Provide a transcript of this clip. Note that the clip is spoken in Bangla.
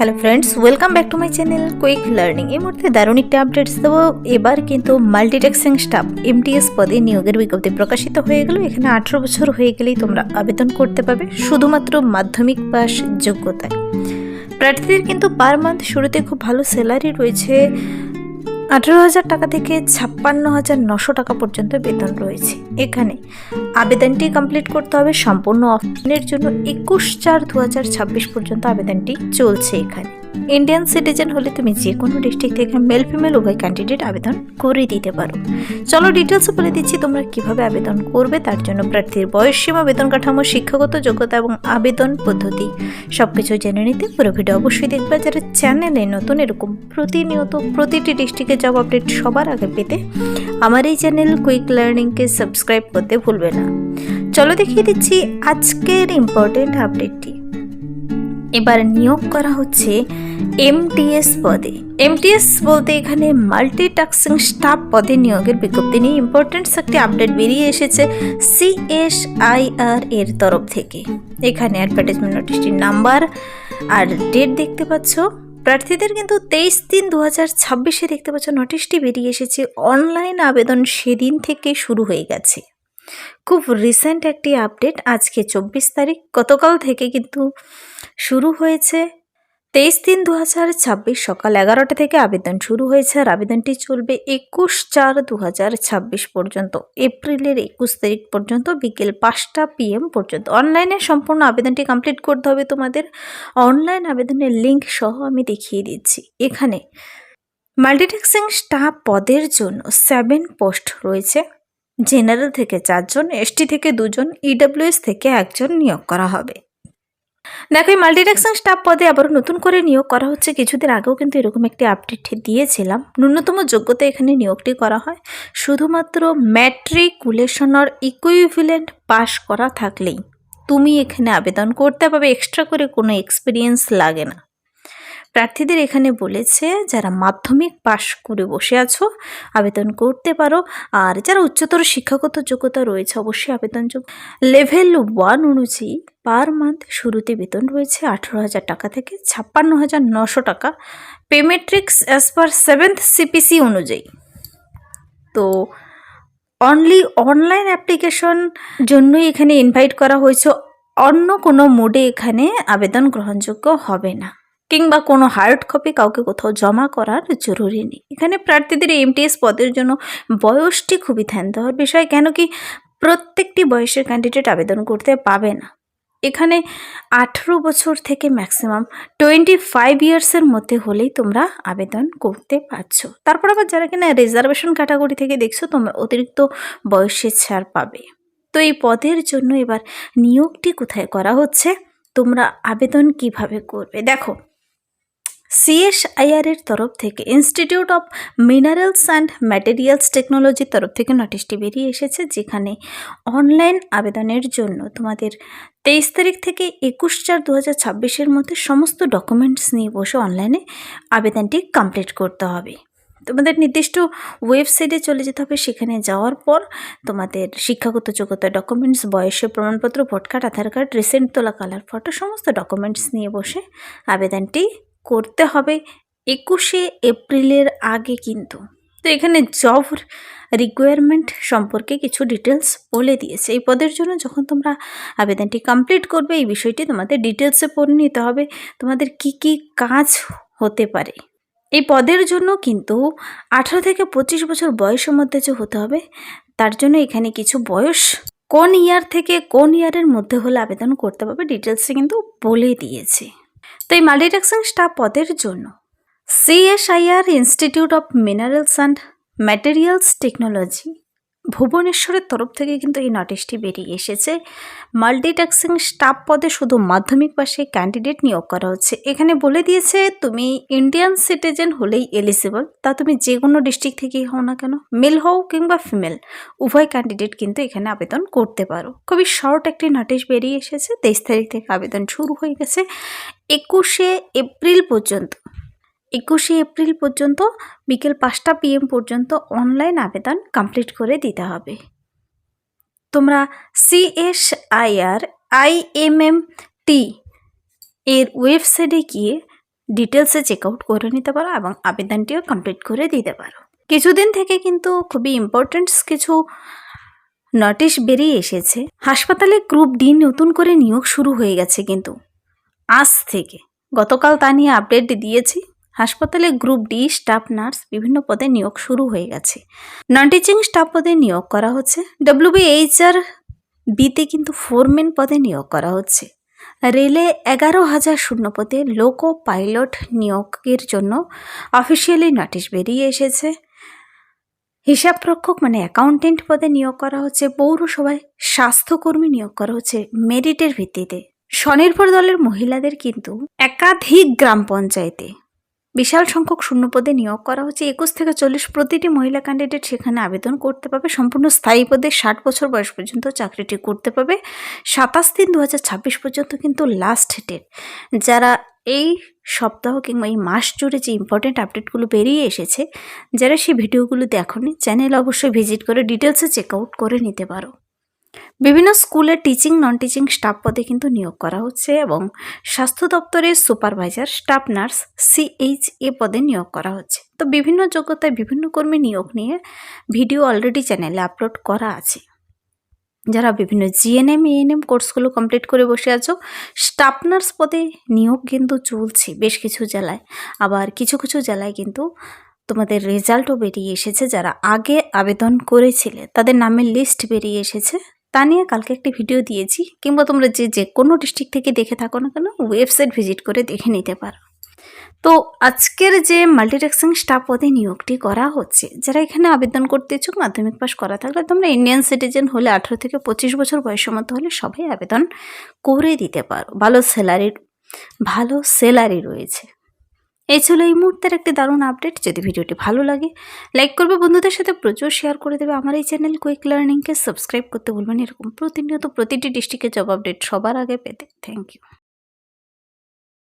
Hello friends, welcome back to my channel quick learning. এই মুহূর্তে দারুণ একটা আপডেটস দেবো। এবার কিন্তু মাল্টিটাস্কিং স্টাফ এমটিএস পদে নিয়োগের বিজ্ঞপ্তি প্রকাশিত হয়ে গেল। এখানে 18 বছর হয়ে গেলেই তোমরা আবেদন করতে পারবে শুধুমাত্র মাধ্যমিক পাস যোগ্যতায়। প্রার্থীদের কিন্তু পার মান্থ শুরুতে খুব ভালো স্যালারি রয়েছে, 18,000 টাকা থেকে 56,900 টাকা পর্যন্ত বেতন রয়েছে। এখানে আবেদনটি কমপ্লিট করতে হবে সম্পূর্ণ অফলাইনের জন্য। 21/4/2026 পর্যন্ত আবেদনটি চলছে। এখানে ইন্ডিয়ান সিটিজেন হলে তুমি যে কোনো ডিস্ট্রিক্ট থেকে মেল ফিমেল উভয় ক্যান্ডিডেট আবেদন করে দিতে পারো। চলো ডিটেলসে বলে দিচ্ছি তোমরা কিভাবে আবেদন করবে। তার জন্য প্রার্থীর বয়সসীমা, বেতন কাঠামো, শিক্ষাগত যোগ্যতা এবং আবেদন পদ্ধতি সবকিছু জেনে নিতে পুরো ভিডিও অবশ্যই দেখবে। যারা চ্যানেলে নতুন এরকম প্রতিনিয়ত প্রতিটি ডিস্ট্রিক্টে জব আপডেট সবার আগে পেতে আমার এই চ্যানেল কুইক লার্নিংকে সাবস্ক্রাইব করতে ভুলবে না। চলো দেখিয়ে দিচ্ছি আজকের ইম্পর্টেন্ট আপডেটটি। এবার নিয়োগ করা হচ্ছে এমটিএস পদে। এমটিএস বলতে এখানে মাল্টিটাস্কিং স্টাফ পদে নিয়োগের বিজ্ঞপ্তি নিয়ে ইম্পর্টেন্ট একটি আপডেট বেরিয়ে এসেছে CSIR এর তরফ থেকে। এখানে অ্যাডভার্টাইজমেন্ট নোটিশটির নাম্বার আর ডেট দেখতে পাচ্ছ। প্রার্থীদের কিন্তু 23/3/2026 দেখতে পাচ্ছ নোটিশটি বেরিয়ে এসেছে। অনলাইন আবেদন সেদিন থেকে শুরু হয়ে গেছে। খুব রিসেন্ট একটি আপডেট, আজকে 24 তারিখ, গতকাল থেকে কিন্তু শুরু হয়েছে। 23/3/2026 সকাল 11টা থেকে আবেদন শুরু হয়েছে আর আবেদনটি চলবে 21/4/2026 পর্যন্ত, এপ্রিলের 21 তারিখ পর্যন্ত বিকেল 5টা PM পর্যন্ত। অনলাইনে সম্পূর্ণ আবেদনটি কমপ্লিট করতে হবে তোমাদের। অনলাইন আবেদনের লিঙ্ক সহ আমি দেখিয়ে দিচ্ছি। এখানে মাল্টিটাস্কিং স্টাফ পদের জন্য 7 পোস্ট রয়েছে। জেনারেল থেকে 4 জন, এসটি থেকে 2 জন, ইডব্লিউএস থেকে 1 জন নিয়োগ করা হবে। দেখো, এই মাল্টিটাস্কিং স্টাফ পদে আবারও নতুন করে নিয়োগ করা হচ্ছে। কিছুদিন আগেও কিন্তু এরকম একটি আপডেট দিয়েছিলাম। ন্যূনতম যোগ্যতা এখানে নিয়োগটি করা হয় শুধুমাত্র ম্যাট্রিকুলেশনের ইকুইভ্যালেন্ট পাস করা থাকলেই তুমি এখানে আবেদন করতে পারবে। এক্সট্রা করে কোনো এক্সপিরিয়েন্স লাগে না। প্রার্থীদের এখানে বলেছে যারা মাধ্যমিক পাশ করে বসে আছো আবেদন করতে পারো, আর যারা উচ্চতর শিক্ষাগত যোগ্যতা রয়েছে অবশ্যই আবেদনযোগ্য। লেভেল 1 অনুযায়ী পার মান্থ শুরুতে বেতন রয়েছে 18,000 টাকা থেকে 56,900 টাকা, পেমেট্রিক্স অ্যাজ পার 7th CPC অনুযায়ী। তো অনলি অনলাইন অ্যাপ্লিকেশন জন্যই এখানে ইনভাইট করা হয়েছে। অন্য কোনো মোডে এখানে আবেদন গ্রহণযোগ্য হবে না, কিংবা কোনো হার্ড কপি কাউকে কোথাও জমা করার জরুরি নেই। এখানে প্রার্থীদের এমটিএস পদের জন্য বয়সটি খুবই ধ্যান দেওয়ার বিষয়, কেন কি প্রত্যেকটি বয়সের ক্যান্ডিডেট আবেদন করতে পাবে না। এখানে 18 বছর থেকে ম্যাক্সিমাম 25 ইয়ার্সের মধ্যে হলেই তোমরা আবেদন করতে পারছো। তারপর আবার যারা কিনা রিজার্ভেশন ক্যাটাগরি থেকে দেখছো তোমরা অতিরিক্ত বয়সের ছাড় পাবে। তো এই পদের জন্য এবার নিয়োগটি কোথায় করা হচ্ছে, তোমরা আবেদন কিভাবে করবে দেখো। CSIR এর তরফ থেকে institute of minerals and materials টেকনোলজির তরফ থেকে নোটিশটি বেরিয়ে এসেছে, যেখানে অনলাইন আবেদনের জন্য তোমাদের 23 তারিখ থেকে 21/4/2026 মধ্যে সমস্ত ডকুমেন্টস নিয়ে বসে অনলাইনে আবেদনটি কমপ্লিট করতে হবে। তোমাদের নির্দিষ্ট ওয়েবসাইটে চলে যেতে হবে। সেখানে যাওয়ার পর তোমাদের শিক্ষাগত যোগ্যতা, ডকুমেন্টস, বয়সের প্রমাণপত্র, ভোট কার্ড, আধার কার্ড, রিসেন্ট তোলা কালার ফটো সমস্ত ডকুমেন্টস নিয়ে বসে আবেদনটি করতে হবে 21শে এপ্রিলের আগে কিন্তু। তো এখানে জব রিকোয়ারমেন্ট সম্পর্কে কিছু ডিটেলস বলে দিয়েছে। এই পদের জন্য যখন তোমরা আবেদনটি কমপ্লিট করবে এই বিষয়টি তোমাদের ডিটেলসে পড়ে নিতে হবে। তোমাদের কি কি কাজ হতে পারে। এই পদের জন্য কিন্তু 18 থেকে 25 বছর বয়সের মধ্যে যে হতে হবে, তার জন্য এখানে কিছু বয়স কোন ইয়ার থেকে কোন ইয়ারের মধ্যে হলে আবেদন করতে পারবে ডিটেলসে কিন্তু বলে দিয়েছে। তো এই মাল্টিটাস্কিং স্টাফ পদের জন্য CSIR institute of minerals and materials technology ভুবনেশ্বরের তরফ থেকে কিন্তু এই নোটিশটি বেরিয়ে এসেছে। মাল্টিটাস্কিং স্টাফ পদে শুধু মাধ্যমিক পাশে ক্যান্ডিডেট নিয়োগ করা হচ্ছে। এখানে বলে দিয়েছে তুমি ইন্ডিয়ান সিটিজেন হলেই এলিজিবল, তা তুমি যে কোনো ডিস্ট্রিক্ট থেকেই হও না কেন, মেল হও কিংবা ফিমেল, উভয় ক্যান্ডিডেট কিন্তু এখানে আবেদন করতে পারো। খুবই শর্ট একটি নোটিশ বেরিয়ে এসেছে। 23 তারিখ থেকে আবেদন শুরু হয়ে গেছে 21শে এপ্রিল পর্যন্ত বিকেল 5টা PM পর্যন্ত অনলাইন আবেদন কমপ্লিট করে দিতে হবে। তোমরা CSIR IMMT এর ওয়েবসাইটে গিয়ে ডিটেলসে চেক আউট করে নিতে পারো এবং আবেদনটিও কমপ্লিট করে দিতে পারো। কিছুদিন থেকে কিন্তু খুবই ইম্পর্ট্যান্ট কিছু নোটিশ বেরিয়ে এসেছে। হাসপাতালে গ্রুপ ডি নতুন করে নিয়োগ শুরু হয়ে গেছে কিন্তু আজ থেকে। গতকাল তা নিয়ে আপডেট দিয়েছি। হাসপাতালে গ্রুপ ডি স্টাফ নার্স বিভিন্ন পদে নিয়োগ শুরু হয়ে গেছে। নন টিচিং স্টাফ পদে নিয়োগ করা হচ্ছে। WBHR বিতে কিন্তু ফোরম্যান পদে নিয়োগ করা হচ্ছে। রেলে 11,000 শূন্য পদে লোকো পাইলট নিয়োগের জন্য অফিসিয়ালি নোটিশ বেরিয়ে এসেছে। হিসাবরক্ষক মানে অ্যাকাউন্টেন্ট পদে নিয়োগ করা হচ্ছে। পৌরসভায় স্বাস্থ্যকর্মী নিয়োগ করা হচ্ছে মেরিটের ভিত্তিতে। স্বনির্ভর দলের মহিলাদের কিন্তু একাধিক গ্রাম পঞ্চায়েতে বিশাল সংখ্যক শূন্যপদে নিয়োগ করা হচ্ছে। 21 থেকে 40 প্রতিটি মহিলা ক্যান্ডিডেট সেখানে আবেদন করতে পাবে। সম্পূর্ণ স্থায়ী পদে 60 বছর বয়স পর্যন্ত চাকরিটি করতে পাবে। 27/3/2026 পর্যন্ত কিন্তু লাস্ট ডেট। যারা এই সপ্তাহ কিংবা এই মাস জুড়ে যে ইম্পর্টেন্ট আপডেটগুলো বেরিয়ে এসেছে, যারা সেই ভিডিওগুলো দেখোনি, চ্যানেল অবশ্যই ভিজিট করে ডিটেলসে চেক আউট করে নিতে পারো। বিভিন্ন স্কুলে টিচিং নন টিচিং স্টাফ পদে কিন্তু নিয়োগ করা হচ্ছে এবং স্বাস্থ্য দপ্তরের সুপারভাইজার স্টাফ নার্স CHA পদে নিয়োগ করা হচ্ছে। তো বিভিন্ন যোগ্যতায় বিভিন্ন কর্মী নিয়োগ নিয়ে ভিডিও অলরেডি চ্যানেলে আপলোড করা আছে। যারা বিভিন্ন GNM ANM কোর্সগুলো কমপ্লিট করে বসে আছো, স্টাফ নার্স পদে নিয়োগ কিন্তু চলছে বেশ কিছু জেলায়। আবার কিছু কিছু জেলায় কিন্তু তোমাদের রেজাল্টও বেরিয়ে এসেছে। যারা আগে আবেদন করেছিলে তাদের নামের লিস্ট বেরিয়ে এসেছে। তা নিয়ে কালকে একটি ভিডিও দিয়েছি, কিংবা তোমরা যে কোনো ডিস্ট্রিক্ট থেকে দেখে থাকো না কেন ওয়েবসাইট ভিজিট করে দেখে নিতে পারো। তো আজকের যে মাল্টিটাস্কিং স্টাফ পদে নিয়োগটি করা হচ্ছে, যারা এখানে আবেদন করতে ইচ্ছুক, মাধ্যমিক পাস করা থাকলে তোমরা ইন্ডিয়ান সিটিজেন হলে 18 থেকে 25 বছর বয়সের মধ্যে হলে সবাই আবেদন করে দিতে পারো। ভালো স্যালারি রয়েছে। এই ছিল এই মুহূর্তের একটি দারুণ আপডেট। যদি ভিডিওটি ভালো লাগে লাইক করবে, বন্ধুদের সাথে প্রচুর শেয়ার করে দেবে। আমার এই চ্যানেল কুইক লার্নিংকে সাবস্ক্রাইব করতে ভুলবেন এরকম প্রতিনিয়ত প্রতিটি ডিস্ট্রিক্টের জব আপডেট সবার আগে পেতে। Thank you.